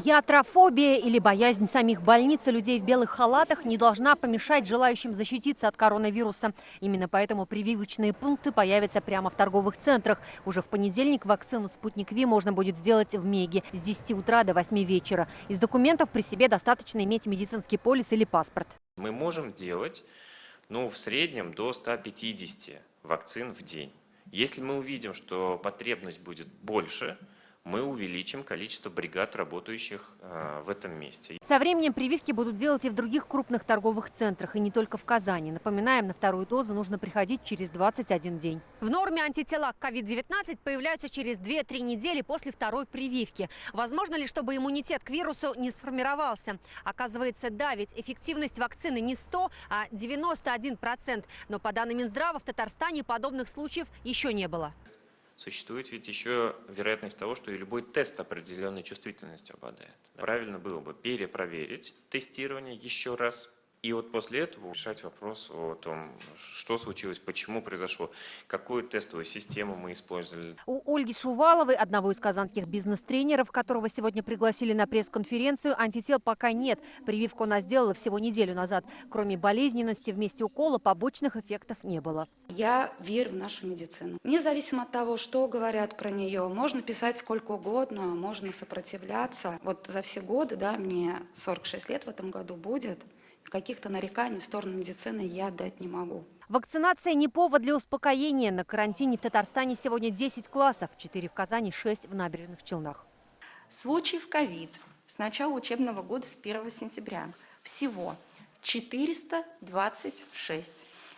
Педиатрофобия или боязнь самих больниц и людей в белых халатах не должна помешать желающим защититься от коронавируса. Именно поэтому прививочные пункты появятся прямо в торговых центрах. Уже в понедельник вакцину «Спутник Ви» можно будет сделать в Меге с 10 утра до 8 вечера. Из документов при себе достаточно иметь медицинский полис или паспорт. Мы можем делать, в среднем до 150 вакцин в день. Если мы увидим, что потребность будет больше, мы увеличим количество бригад, работающих в этом месте. Со временем прививки будут делать и в других крупных торговых центрах, и не только в Казани. Напоминаем, на вторую дозу нужно приходить через 21 день. В норме антитела к COVID-19 появляются через 2-3 недели после второй прививки. Возможно ли, чтобы иммунитет к вирусу не сформировался? Оказывается, да, ведь эффективность вакцины не 100, а 91%. Но по данным Минздрава, в Татарстане подобных случаев еще не было. Существует ведь еще вероятность того, что и любой тест определенной чувствительностью обладает. Правильно было бы перепроверить тестирование еще раз. И вот после этого решать вопрос о том, что случилось, почему произошло, какую тестовую систему мы использовали. У Ольги Шуваловой, одного из казанских бизнес-тренеров, которого сегодня пригласили на пресс-конференцию, антител пока нет. Прививку она сделала всего неделю назад. Кроме болезненности в месте укола, побочных эффектов не было. Я верю в нашу медицину. Независимо от того, что говорят про нее, можно писать сколько угодно, можно сопротивляться. Вот за все годы, мне 46 лет в этом году будет, каких-то нареканий в сторону медицины я дать не могу. Вакцинация не повод для успокоения. На карантине в Татарстане сегодня 10 классов, 4 в Казани, 6 в Набережных Челнах. Случаев ковид с начала учебного года, с 1 сентября, всего 426.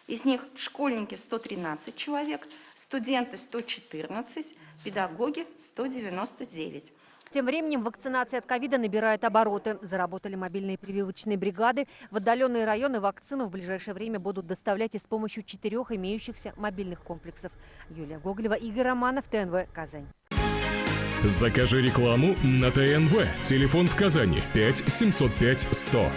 Из них школьники 113 человек, студенты 114, педагоги 199. Тем временем вакцинация от ковида набирает обороты. Заработали мобильные прививочные бригады. В отдаленные районы вакцину в ближайшее время будут доставлять и с помощью 4 имеющихся мобильных комплексов. Юлия Гоголева, Игорь Романов, ТНВ, Казань. Закажи рекламу на ТНВ. Телефон в Казани 5 705 100.